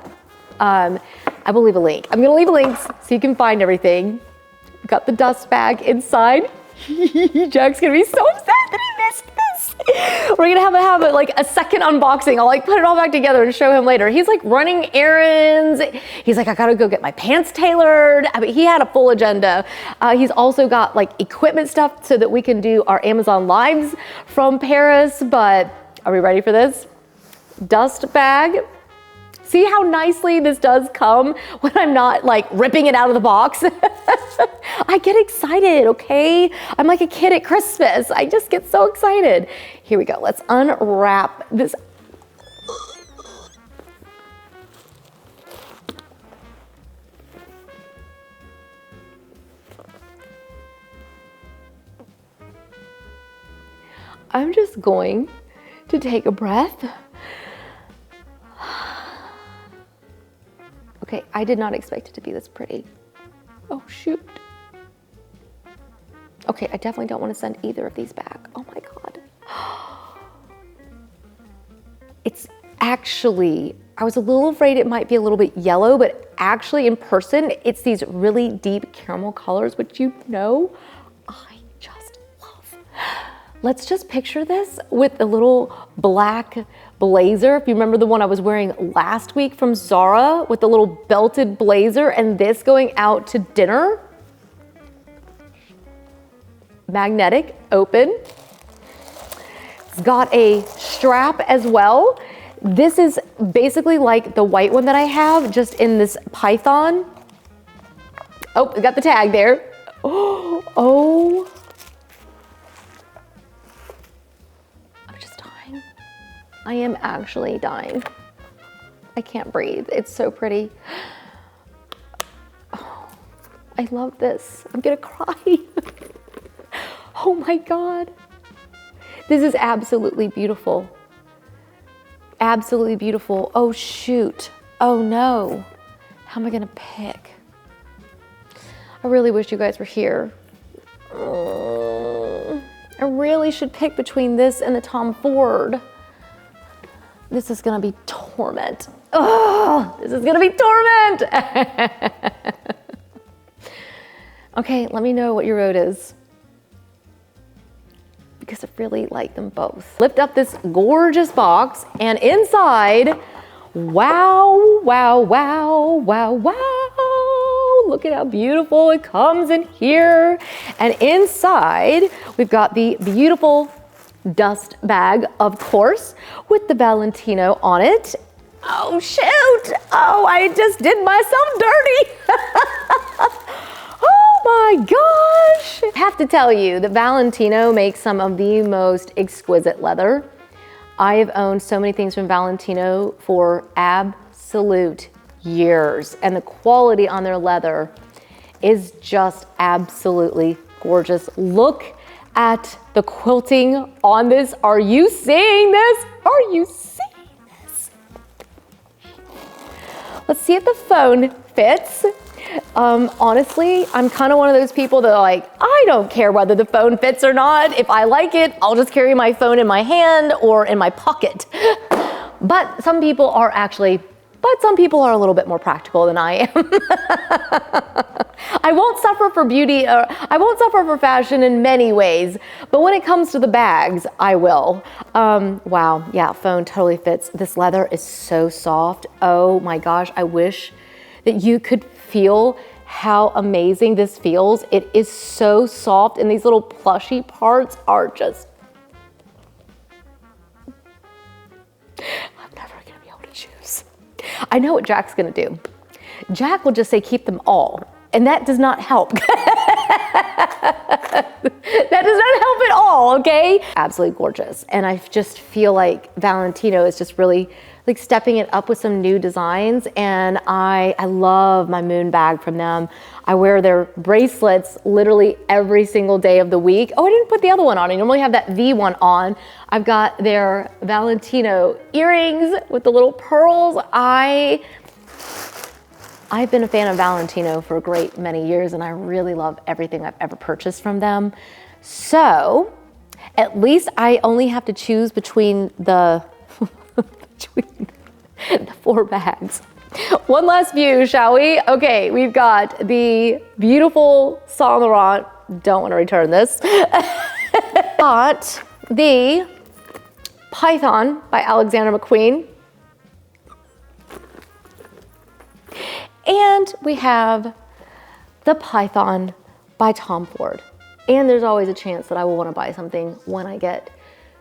I will leave a link. I'm gonna leave a link so you can find everything. Got the dust bag inside. Jack's gonna be so upset that he missed this. We're gonna have like a second unboxing. I'll like put it all back together and show him later. He's like running errands. He's like, I gotta go get my pants tailored. I mean, he had a full agenda. He's also got like equipment stuff so that we can do our Amazon lives from Paris. But are we ready for this? Dust bag. See how nicely this does come when I'm not like ripping it out of the box? I get excited, okay? I'm like a kid at Christmas. I just get so excited. Here we go. Let's unwrap this. I'm just going to take a breath. Okay, I did not expect it to be this pretty. Oh, shoot. Okay, I definitely don't want to send either of these back. Oh my God. It's actually, I was a little afraid it might be a little bit yellow, but actually in person, it's these really deep caramel colors, which you know, I just love. Let's just picture this with a little black blazer. If you remember the one I was wearing last week from Zara with the little belted blazer, and this going out to dinner. Magnetic, open. It's got a strap as well. This is basically like the white one that I have, just in this python. Oh, we got the tag there. Oh. I am actually dying. I can't breathe. It's so pretty. Oh, I love this. I'm gonna cry. Oh my God. This is absolutely beautiful. Absolutely beautiful. Oh shoot. Oh no. How am I gonna pick? I really wish you guys were here. I really should pick between this and the Tom Ford. This is gonna be torment. Oh, this is gonna be torment. Okay, let me know what your vote is, because I really like them both. Lift up this gorgeous box, and inside, wow, wow, wow, wow, wow. Look at how beautiful it comes in here. And inside, we've got the beautiful dust bag, of course, with the Valentino on it. Oh shoot! Oh, I just did myself dirty. Oh my gosh! I have to tell you that Valentino makes some of the most exquisite leather. I have owned so many things from Valentino for absolute years, and the quality on their leather is just absolutely gorgeous. Look at the quilting on this. Are you seeing this? Are you seeing this? Let's see if the phone fits. Honestly, I'm kind of one of those people that are like, I don't care whether the phone fits or not. If I like it, I'll just carry my phone in my hand or in my pocket. But some people are a little bit more practical than I am. I won't suffer for beauty, I won't suffer for fashion in many ways, but when it comes to the bags, I will. Wow, yeah, phone totally fits. This leather is so soft. Oh my gosh, I wish that you could feel how amazing this feels. It is so soft, and these little plushy parts are just, I'm never gonna be able to choose. I know what Jack's gonna do. Jack will just say, keep them all. And that does not help. That does not help at all, okay? Absolutely gorgeous. And I just feel like Valentino is just really like stepping it up with some new designs. And I love my moon bag from them. I wear their bracelets literally every single day of the week. Oh, I didn't put the other one on. I normally have that V one on. I've got their Valentino earrings with the little pearls. I've been a fan of Valentino for a great many years, and I really love everything I've ever purchased from them. So at least I only have to choose between the, between the 4 bags. One last view, shall we? Okay, we've got the beautiful Saint Laurent. Don't want to return this. Got the Python by Alexander McQueen. And we have the Python by Tom Ford. And there's always a chance that I will want to buy something when I get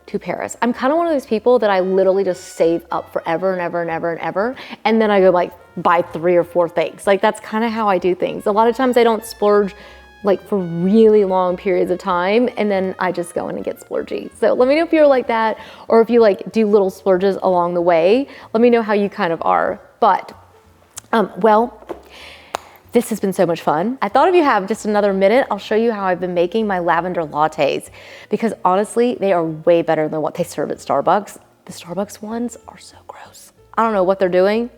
to Paris. I'm kind of one of those people that I literally just save up forever and ever and ever and ever. And then I go like buy 3 or 4 things. Like that's kind of how I do things. A lot of times I don't splurge like for really long periods of time, and then I just go in and get splurgy. So let me know if you're like that, or if you like do little splurges along the way. Let me know how you kind of are. But well, this has been so much fun. I thought if you have just another minute, I'll show you how I've been making my lavender lattes, because honestly, they are way better than what they serve at Starbucks. The Starbucks ones are so gross. I don't know what they're doing.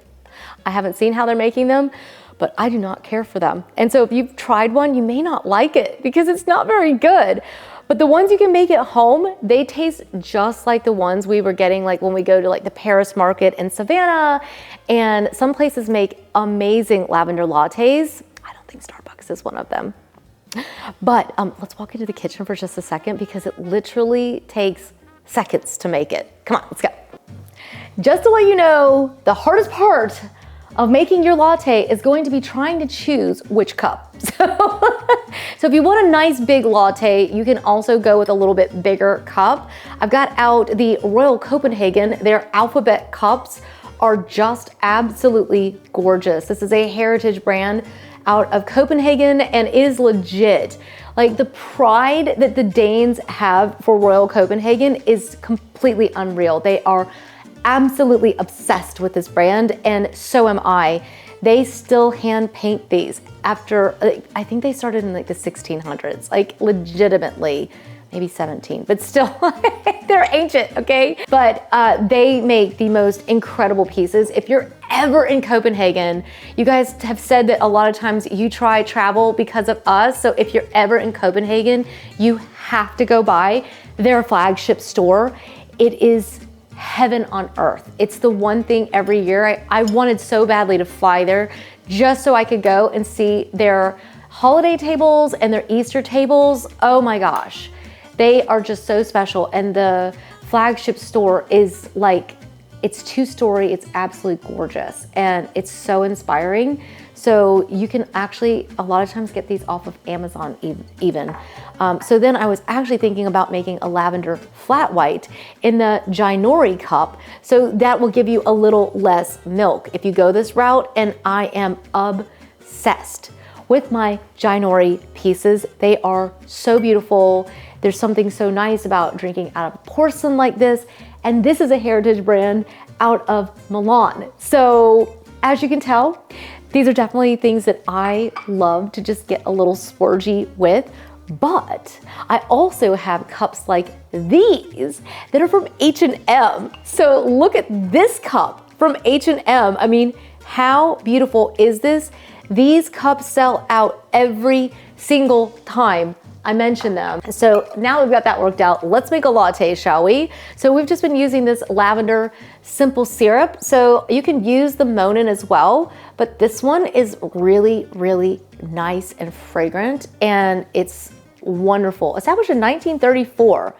I haven't seen how they're making them, but I do not care for them. And so if you've tried one, you may not like it because it's not very good. But the ones you can make at home, they taste just like the ones we were getting like when we go to like the Paris market in Savannah, and some places make amazing lavender lattes. I don't think Starbucks is one of them. But let's walk into the kitchen for just a second, because it literally takes seconds to make it. Come on, let's go. Just to let you know, the hardest part of making your latte is going to be trying to choose which cup. So if you want a nice big latte, you can also go with a little bit bigger cup. I've got out the Royal Copenhagen. Their alphabet cups are just absolutely gorgeous. This is a heritage brand out of Copenhagen and is legit. Like the pride that the Danes have for Royal Copenhagen is completely unreal. They are absolutely obsessed with this brand, and so am I. They still hand paint these after, I think they started in like the 1600s, like legitimately, maybe 17, but still, they're ancient, okay? But they make the most incredible pieces. If you're ever in Copenhagen, you guys have said that a lot of times you try travel because of us. So if you're ever in Copenhagen, you have to go by their flagship store. It is heaven on earth. It's the one thing every year I wanted so badly to fly there just so I could go and see their holiday tables and their Easter tables. Oh my gosh, they are just so special. And the flagship store is like, it's 2-story, it's absolutely gorgeous, and it's so inspiring. So you can actually, a lot of times, get these off of Amazon even. So then I was actually thinking about making a lavender flat white in the Ginori cup. So that will give you a little less milk if you go this route. And I am obsessed with my Ginori pieces. They are so beautiful. There's something so nice about drinking out of porcelain like this. And this is a heritage brand out of Milan. So as you can tell, these are definitely things that I love to just get a little splurgy with. But I also have cups like these that are from H&M. So look at this cup from H&M. I mean, how beautiful is this? These cups sell out every single time I mention them. So now we've got that worked out, let's make a latte, shall we? So we've just been using this lavender simple syrup. So you can use the Monin as well, but this one is really, really nice and fragrant, and it's wonderful. Established in 1934.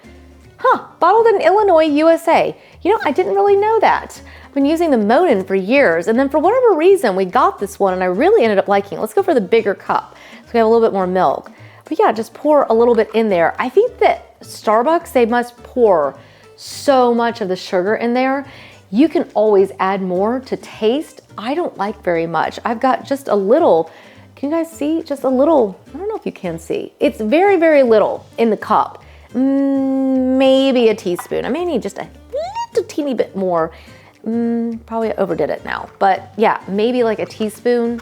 Bottled in Illinois, USA. You know, I didn't really know that. I've been using the Monin for years, and then for whatever reason, we got this one and I really ended up liking it. Let's go for the bigger cup so we have a little bit more milk. But yeah, just pour a little bit in there. I think that Starbucks, they must pour so much of the sugar in there. You can always add more to taste. I don't like very much. I've got just a little. Can you guys see? Just a little, I don't know if you can see. It's very, very little in the cup. Maybe a teaspoon. I may need just a little teeny bit more. Probably overdid it now. But yeah, maybe like a teaspoon.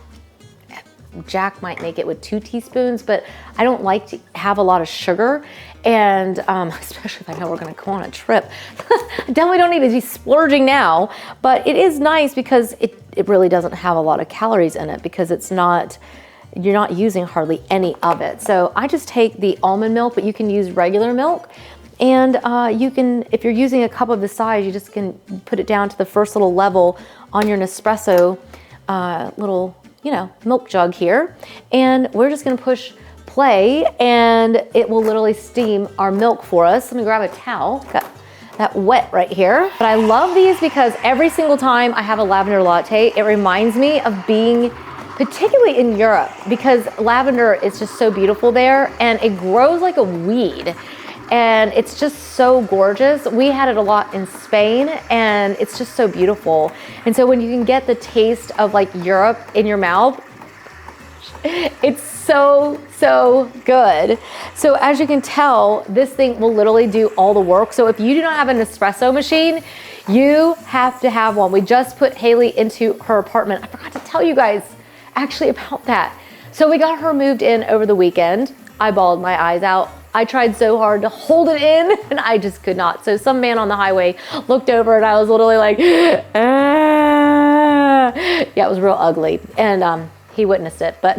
Jack might make it with 2 teaspoons, but I don't like to have a lot of sugar. And especially if I know we're gonna go on a trip. I definitely don't need to be splurging now, but it is nice because it really doesn't have a lot of calories in it because it's not, you're not using hardly any of it. So I just take the almond milk, but you can use regular milk. And you can, if you're using a cup of the size, you just can put it down to the first little level on your Nespresso little, you know, milk jug here. And we're just gonna push play and it will literally steam our milk for us. Let me grab a towel. Got that wet right here. But I love these because every single time I have a lavender latte, it reminds me of being particularly in Europe because lavender is just so beautiful there and it grows like a weed. And it's just so gorgeous. We had it a lot in Spain and it's just so beautiful. And so when you can get the taste of like Europe in your mouth, it's so, so good. So as you can tell, this thing will literally do all the work. So if you do not have an espresso machine, you have to have one. We just put Haley into her apartment. I forgot to tell you guys actually about that. So we got her moved in over the weekend. I bawled my eyes out. I tried so hard to hold it in and I just could not. So some man on the highway looked over and I was literally like, ah. Yeah, it was real ugly. And he witnessed it, but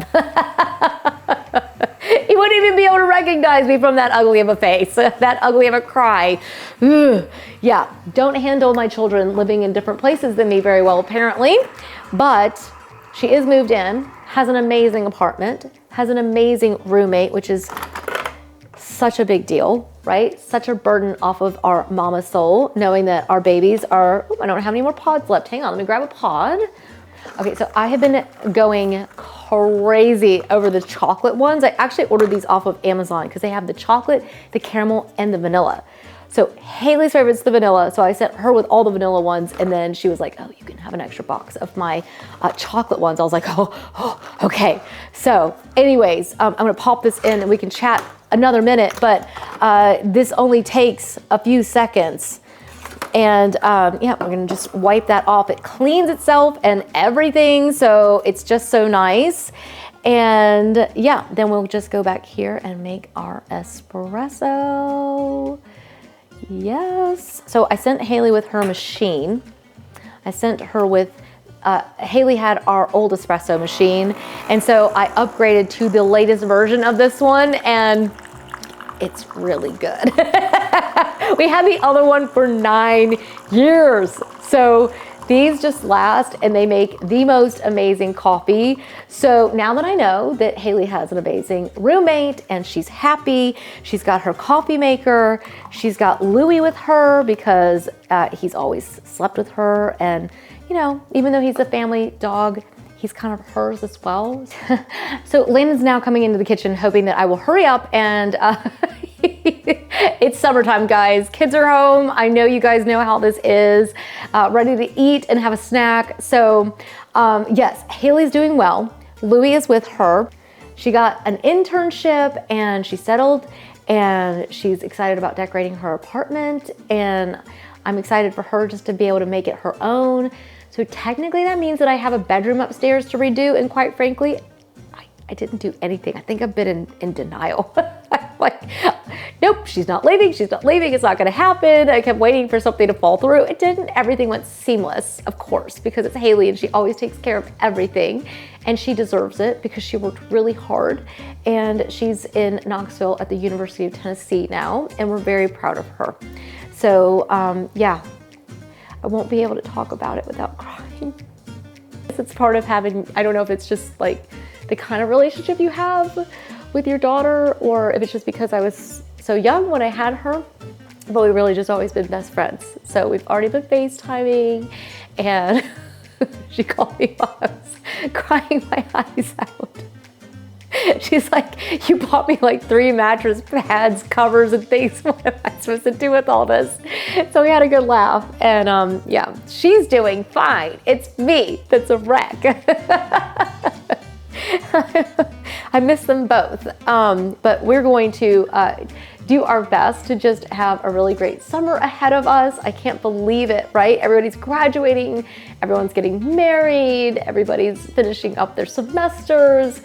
he wouldn't even be able to recognize me from that ugly of a face, that ugly of a cry. Yeah, don't handle my children living in different places than me very well, apparently. But she is moved in, has an amazing apartment, has an amazing roommate, which is such a big deal, right? Such a burden off of our mama soul, knowing that our babies are, I don't have any more pods left. Hang on, let me grab a pod. Okay, so I have been going crazy over the chocolate ones. I actually ordered these off of Amazon because they have the chocolate, the caramel, and the vanilla. So Haley's favorite's the vanilla, so I sent her with all the vanilla ones, and then she was like, oh, you can have an extra box of my chocolate ones. I was like, oh, okay. So anyways, I'm gonna pop this in and we can chat another minute, but this only takes a few seconds. And yeah, we're gonna just wipe that off. It cleans itself and everything, so it's just so nice. And yeah, then we'll just go back here and make our espresso. Yes. So I sent Haley with her machine. I sent her with, Haley had our old espresso machine. And so I upgraded to the latest version of this one and it's really good. We had the other one for 9 years. So these just last and they make the most amazing coffee. So now that I know that Haley has an amazing roommate and she's happy, she's got her coffee maker, she's got Louie with her because he's always slept with her. And you know, even though he's a family dog, he's kind of hers as well. So Landon's now coming into the kitchen hoping that I will hurry up and it's summertime, guys. Kids are home. I know you guys know how this is. Ready to eat and have a snack. So yes, Haley's doing well. Louie is with her. She got an internship and she settled and she's excited about decorating her apartment. And I'm excited for her just to be able to make it her own. So technically that means that I have a bedroom upstairs to redo, and quite frankly, I didn't do anything. I think I've been in denial. I'm like, nope, she's not leaving, it's not gonna happen. I kept waiting for something to fall through. It didn't. Everything went seamless, of course, because it's Haley and she always takes care of everything, and she deserves it because she worked really hard, and she's in Knoxville at the University of Tennessee now, and we're very proud of her. So yeah, I won't be able to talk about it without crying. It's part of having, I don't know if it's just like the kind of relationship you have with your daughter, or if it's just because I was so young when I had her, but we've really just always been best friends. So we've already been FaceTiming, and she called me while I was crying my eyes out. She's like, you bought me like 3 mattress pads, covers, and things. What am I supposed to do with all this? So we had a good laugh, and yeah, she's doing fine. It's me that's a wreck. I miss them both, but we're going to do our best to just have a really great summer ahead of us. I can't believe it, right? Everybody's graduating, everyone's getting married, everybody's finishing up their semesters.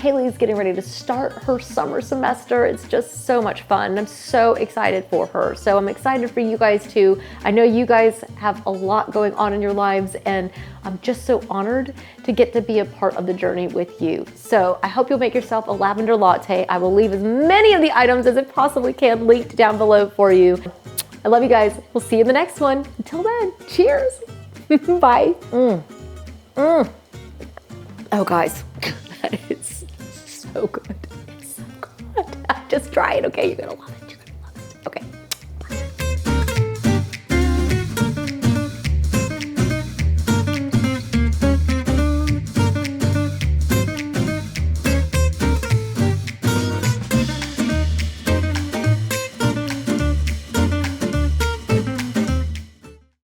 Haley's getting ready to start her summer semester. It's just so much fun. I'm so excited for her. So I'm excited for you guys too. I know you guys have a lot going on in your lives, and I'm just so honored to get to be a part of the journey with you. So I hope you'll make yourself a lavender latte. I will leave as many of the items as I possibly can linked down below for you. I love you guys. We'll see you in the next one. Until then, cheers. Bye. Oh guys, it's so good. It's so good. Just try it, okay? You're gonna love it.